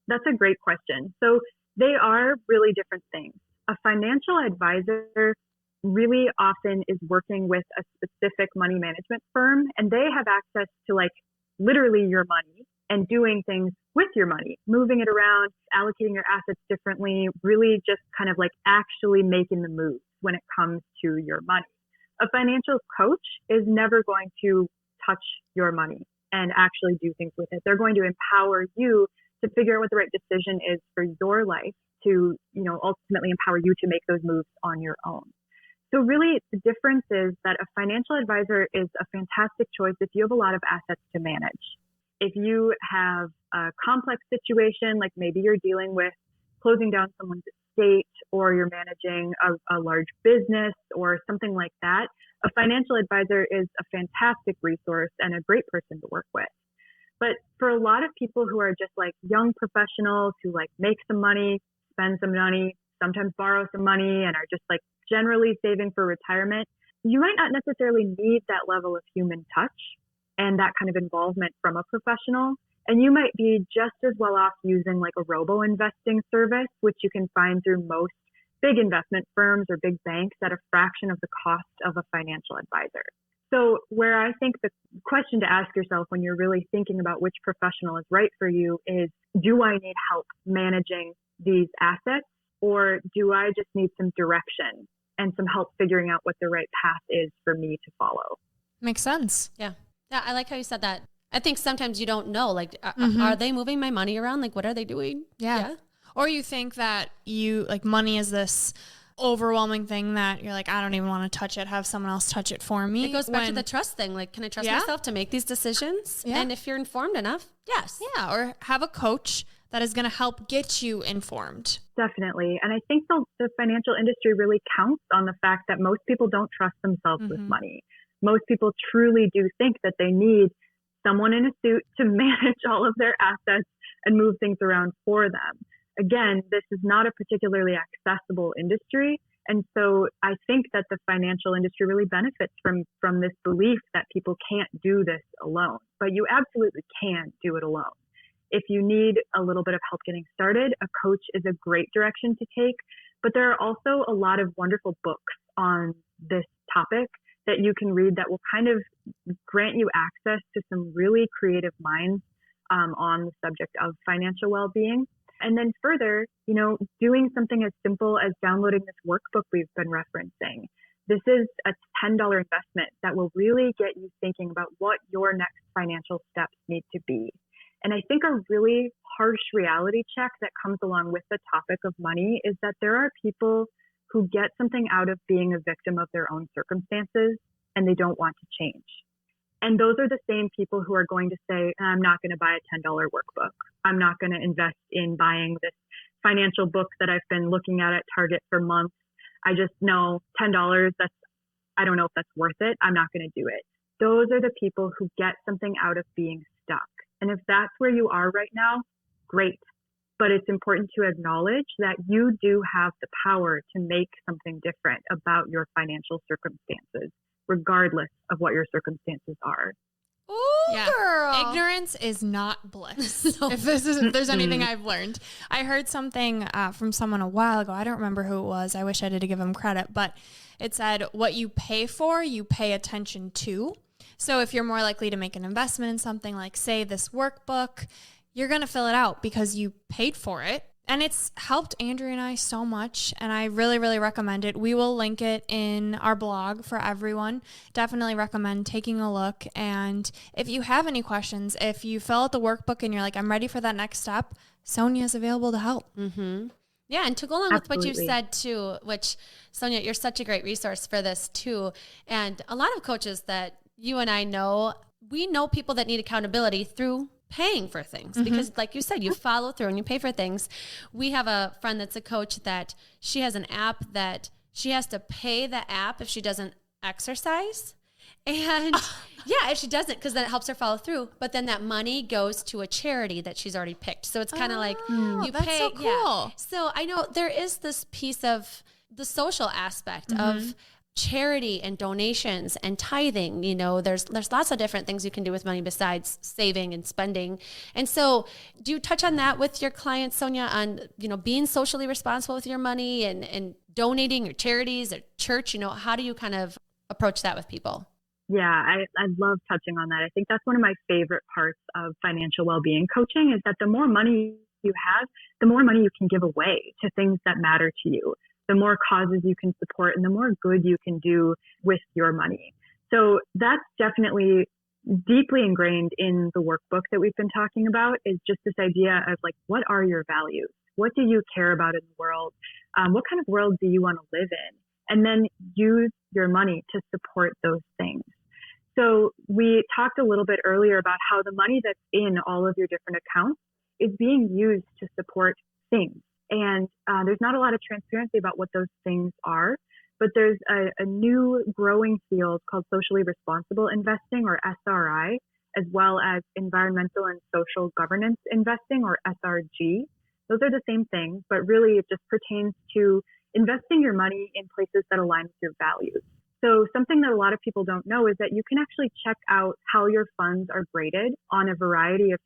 That's a great question. So they are really different things. A financial advisor really often is working with a specific money management firm, and they have access to like literally your money and doing things with your money, moving it around, allocating your assets differently, really just kind of like actually making the moves when it comes to your money. A financial coach is never going to touch your money and actually do things with it. They're going to empower you to figure out what the right decision is for your life, to, you know, ultimately empower you to make those moves on your own. So really the difference is that a financial advisor is a fantastic choice if you have a lot of assets to manage. If you have a complex situation, like maybe you're dealing with closing down someone's estate, or you're managing a large business or something like that, a financial advisor is a fantastic resource and a great person to work with. But for a lot of people who are just like young professionals who like make some money, spend some money, sometimes borrow some money, and are just like generally saving for retirement, you might not necessarily need that level of human touch and that kind of involvement from a professional. And you might be just as well off using like a robo-investing service, which you can find through most big investment firms or big banks at a fraction of the cost of a financial advisor. So where I think the question to ask yourself when you're really thinking about which professional is right for you is, do I need help managing these assets, or do I just need some direction and some help figuring out what the right path is for me to follow? Makes sense. Yeah. Yeah. I like how you said that. I think sometimes you don't know, like, are they moving my money around? Like, what are they doing? Yeah. Or you think that you like money is this overwhelming thing that you're like, I don't even want to touch it, have someone else touch it for me. It goes back to the trust thing. Like, can I trust myself to make these decisions? Yeah. And if you're informed enough, yes. Yeah. Or have a coach that is going to help get you informed. Definitely. And I think the financial industry really counts on the fact that most people don't trust themselves with money. Most people truly do think that they need someone in a suit to manage all of their assets and move things around for them. Again, this is not a particularly accessible industry. And so I think that the financial industry really benefits from this belief that people can't do this alone. But you absolutely can do it alone. If you need a little bit of help getting started, a coach is a great direction to take. But there are also a lot of wonderful books on this topic that you can read that will kind of grant you access to some really creative minds on the subject of financial well-being. And then further, doing something as simple as downloading this workbook we've been referencing. This is a $10 investment that will really get you thinking about what your next financial steps need to be. And I think a really harsh reality check that comes along with the topic of money is that there are people who get something out of being a victim of their own circumstances and they don't want to change. And those are the same people who are going to say, I'm not going to buy a $10 workbook. I'm not going to invest in buying this financial book that I've been looking at Target for months. I just know $10, I don't know if that's worth it. I'm not going to do it. Those are the people who get something out of being stuck. And if that's where you are right now, great. But it's important to acknowledge that you do have the power to make something different about your financial circumstances, regardless of what your circumstances are. Ooh, yeah. Girl. Ignorance is not bliss. If there's anything I've learned. I heard something from someone a while ago. I don't remember who it was. I wish I did to give them credit, but it said, what you pay for, you pay attention to. So if you're more likely to make an investment in something like, say, this workbook, you're going to fill it out because you paid for it. And it's helped Andrea and I so much, and I really, really recommend it. We will link it in our blog for everyone. Definitely recommend taking a look. And if you have any questions, if you fill out the workbook and you're like, I'm ready for that next step, Sonja is available to help. Mm-hmm. Yeah, and to go along Absolutely. with what you said too, which, Sonja, you're such a great resource for this too. And a lot of coaches that you and I know, we know people that need accountability through paying for things because like you said, you follow through and you pay for things. We have a friend that's a coach that she has an app that she has to pay the app if she doesn't exercise. And yeah, if she doesn't, because then it helps her follow through. But then that money goes to a charity that she's already picked. So it's kind of like you that's pay. so cool. Yeah. So I know there is this piece of the social aspect of charity and donations and tithing. There's lots of different things you can do with money besides saving and spending. And so do you touch on that with your clients, Sonja, on, being socially responsible with your money and donating your charities or church? How do you kind of approach that with people? Yeah, I love touching on that. I think that's one of my favorite parts of financial well-being coaching is that the more money you have, the more money you can give away to things that matter to you, the more causes you can support, and the more good you can do with your money. So that's definitely deeply ingrained in the workbook that we've been talking about, is just this idea of like, what are your values? What do you care about in the world? What kind of world do you want to live in? And then use your money to support those things. So we talked a little bit earlier about how the money that's in all of your different accounts is being used to support things. And there's not a lot of transparency about what those things are, but there's a new growing field called socially responsible investing, or SRI, as well as environmental and social governance investing, or SRG. Those are the same thing, but really it just pertains to investing your money in places that align with your values. So something that a lot of people don't know is that you can actually check out how your funds are graded on a variety of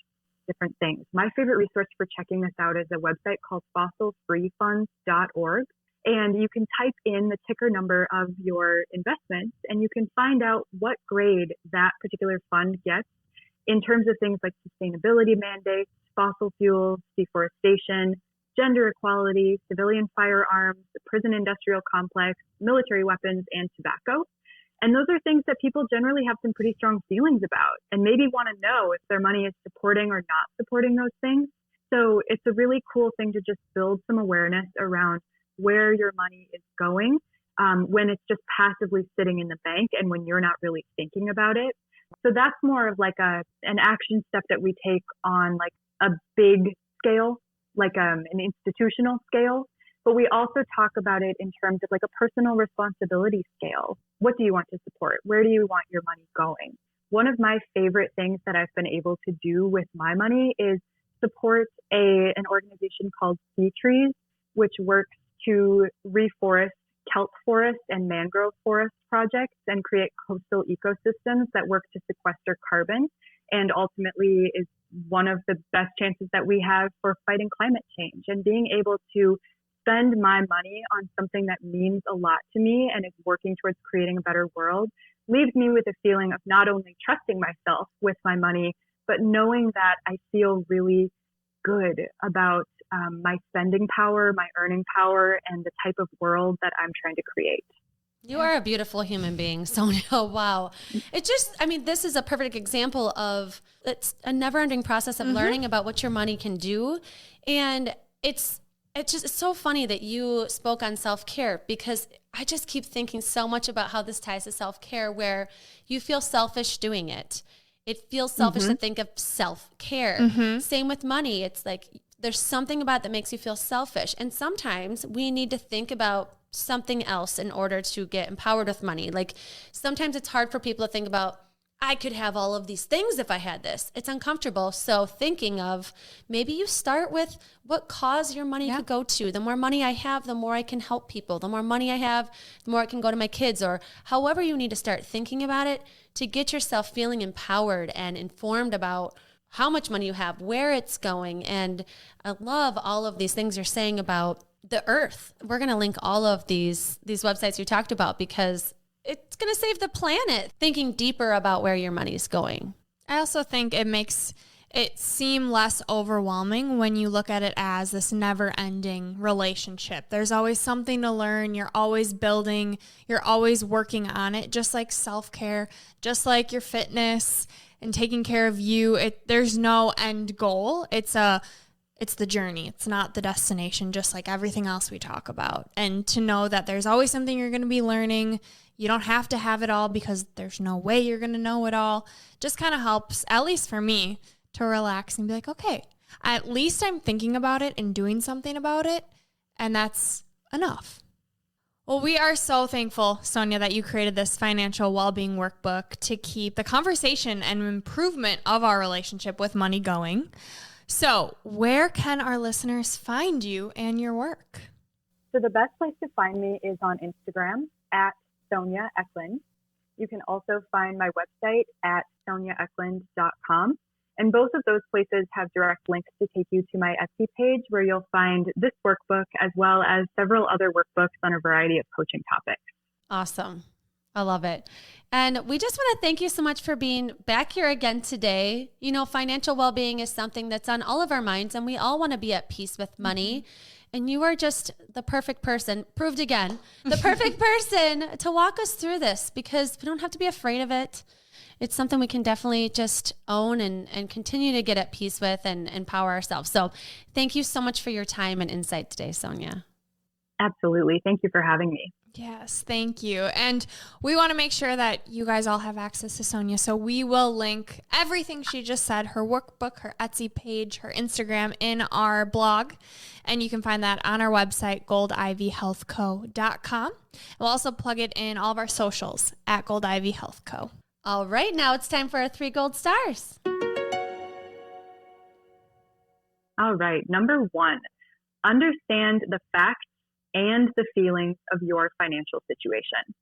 different things. My favorite resource for checking this out is a website called fossilfreefunds.org. And you can type in the ticker number of your investments and you can find out what grade that particular fund gets in terms of things like sustainability mandates, fossil fuels, deforestation, gender equality, civilian firearms, the prison industrial complex, military weapons, and tobacco. And those are things that people generally have some pretty strong feelings about and maybe want to know if their money is supporting or not supporting those things. So it's a really cool thing to just build some awareness around where your money is going when it's just passively sitting in the bank and when you're not really thinking about it. So that's more of like an action step that we take on like a big scale, like an institutional scale. But we also talk about it in terms of like a personal responsibility scale. What do you want to support? Where do you want your money going? One of my favorite things that I've been able to do with my money is support an organization called Sea Trees, which works to reforest kelp forest and mangrove forest projects and create coastal ecosystems that work to sequester carbon, and ultimately is one of the best chances that we have for fighting climate change. And being able to spend my money on something that means a lot to me and is working towards creating a better world leaves me with a feeling of not only trusting myself with my money, but knowing that I feel really good about my spending power, my earning power, and the type of world that I'm trying to create. You are a beautiful human being, Sonja. Wow. This is a perfect example of it's a never-ending process of learning about what your money can do. And it's so funny that you spoke on self-care, because I just keep thinking so much about how this ties to self-care, where you feel selfish doing it. It feels selfish to think of self-care. Same with money. It's like there's something about it that makes you feel selfish. And sometimes we need to think about something else in order to get empowered with money. Like sometimes it's hard for people to think about, I could have all of these things if I had this. It's uncomfortable. So thinking of maybe you start with what cause your money could go to. The more money I have, the more I can help people. The more money I have, the more it can go to my kids, or however you need to start thinking about it to get yourself feeling empowered and informed about how much money you have, where it's going. And I love all of these things you're saying about the earth. We're going to link all of these websites you talked about, because it's going to save the planet, thinking deeper about where your money is going. I also think it makes it seem less overwhelming when you look at it as this never-ending relationship. There's always something to learn. You're always building. You're always working on it, just like self-care, just like your fitness and taking care of you. There's no end goal. It's the journey. It's not the destination, just like everything else we talk about. And to know that there's always something you're going to be learning. You don't have to have it all, because there's no way you're going to know it all. Just kind of helps, at least for me, to relax and be like, okay, at least I'm thinking about it and doing something about it. And that's enough. Well, we are so thankful, Sonja, that you created this financial well-being workbook to keep the conversation and improvement of our relationship with money going. So where can our listeners find you and your work? So the best place to find me is on Instagram at Sonja Ecklund. You can also find my website at sonjaecklund.com. And both of those places have direct links to take you to my Etsy page, where you'll find this workbook as well as several other workbooks on a variety of coaching topics. Awesome. I love it. And we just want to thank you so much for being back here again today. You know, financial well-being is something that's on all of our minds, and we all want to be at peace with money. And you are just the perfect person, proved again, the perfect person to walk us through this, because we don't have to be afraid of it. It's something we can definitely just own and continue to get at peace with and empower ourselves. So thank you so much for your time and insight today, Sonja. Absolutely. Thank you for having me. Yes, thank you. And we want to make sure that you guys all have access to Sonja. So we will link everything she just said, her workbook, her Etsy page, her Instagram, in our blog. And you can find that on our website, goldivyhealthco.com. We'll also plug it in all of our socials at goldivyhealthco. All right, now it's time for our 3 gold stars. All right. Number 1, understand the facts and the feelings of your financial situation.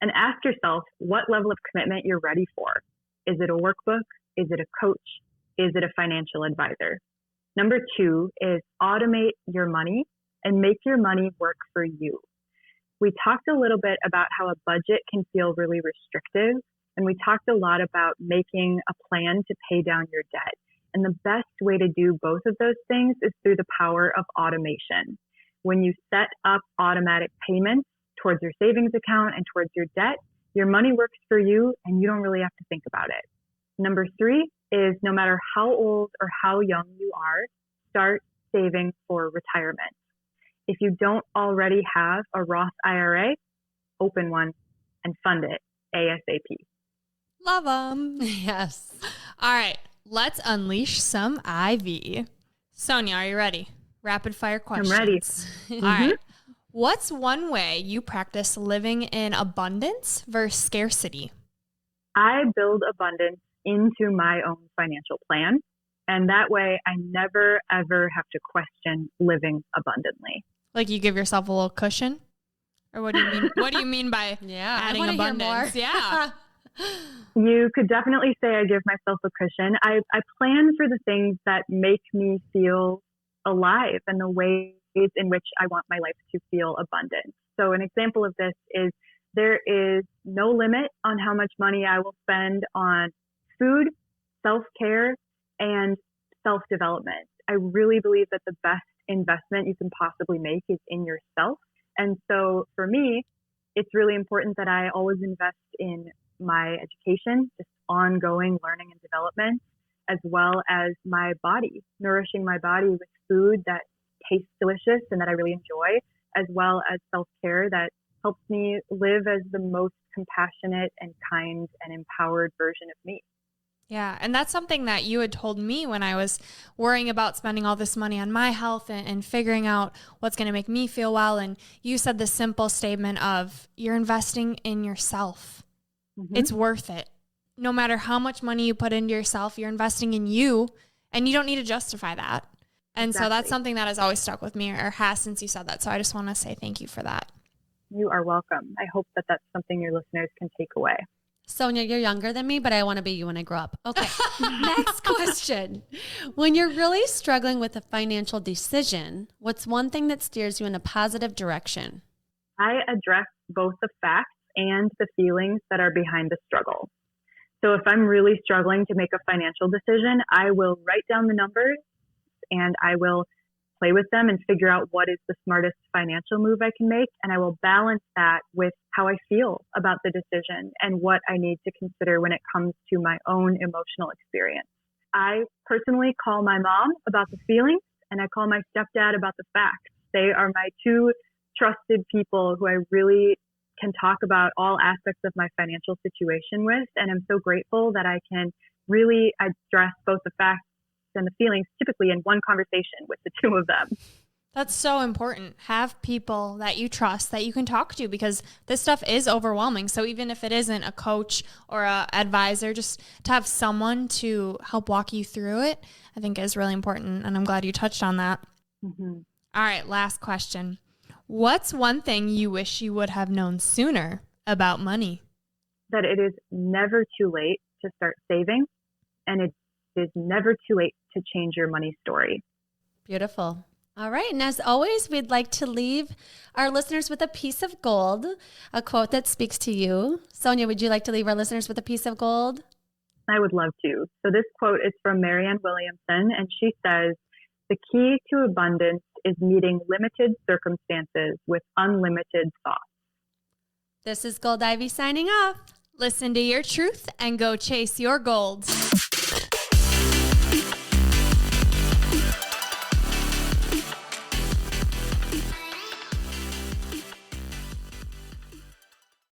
And ask yourself what level of commitment you're ready for. Is it a workbook? Is it a coach? Is it a financial advisor? Number 2 is automate your money and make your money work for you. We talked a little bit about how a budget can feel really restrictive, and we talked a lot about making a plan to pay down your debt. And the best way to do both of those things is through the power of automation. When you set up automatic payments towards your savings account and towards your debt, your money works for you and you don't really have to think about it. Number 3 is, no matter how old or how young you are, start saving for retirement. If you don't already have a Roth IRA, open one and fund it ASAP. Love them. Yes. All right, let's unleash some Ivy. Sonja, are you ready? Rapid fire questions. I'm ready. All right. What's one way you practice living in abundance versus scarcity? I build abundance into my own financial plan. And that way I never, ever have to question living abundantly. Like you give yourself a little cushion? Or what do you mean? What do you mean by adding abundance? Yeah. You could definitely say I give myself a cushion. I plan for the things that make me feel alive and the ways in which I want my life to feel abundant. So an example of this is there is no limit on how much money I will spend on food, self-care, and self-development. I really believe that the best investment you can possibly make is in yourself. And so for me, it's really important that I always invest in my education, just ongoing learning and development, as well as my body, nourishing my body with food that tastes delicious and that I really enjoy, as well as self-care that helps me live as the most compassionate and kind and empowered version of me. Yeah. And that's something that you had told me when I was worrying about spending all this money on my health and figuring out what's going to make me feel well. And you said the simple statement of you're investing in yourself. Mm-hmm. It's worth it. No matter how much money you put into yourself, you're investing in you, and you don't need to justify that. And so that's something that has always stuck with me, or has since you said that. So I just want to say thank you for that. You are welcome. I hope that that's something your listeners can take away. Sonja, you're younger than me, but I want to be you when I grow up. Okay. Next question. When you're really struggling with a financial decision, what's one thing that steers you in a positive direction? I address both the facts and the feelings that are behind the struggle. So if I'm really struggling to make a financial decision, I will write down the numbers and I will play with them and figure out what is the smartest financial move I can make. And I will balance that with how I feel about the decision and what I need to consider when it comes to my own emotional experience. I personally call my mom about the feelings, and I call my stepdad about the facts. They are my two trusted people who I really can talk about all aspects of my financial situation with. And I'm so grateful that I can really address both the facts and the feelings typically in one conversation with the two of them. That's so important. Have people that you trust that you can talk to, because this stuff is overwhelming. So even if it isn't a coach or an advisor, just to have someone to help walk you through it, I think is really important. And I'm glad you touched on that. Mm-hmm. All right, last question. What's one thing you wish you would have known sooner about money? That it is never too late to start saving, and it is never too late to change your money story. Beautiful. All right. And as always, we'd like to leave our listeners with a piece of gold, a quote that speaks to you. Sonja, would you like to leave our listeners with a piece of gold? I would love to. So this quote is from Marianne Williamson, and she says, "The key to abundance is meeting limited circumstances with unlimited thoughts." This is Gold Ivy signing off. Listen to your truth and go chase your gold.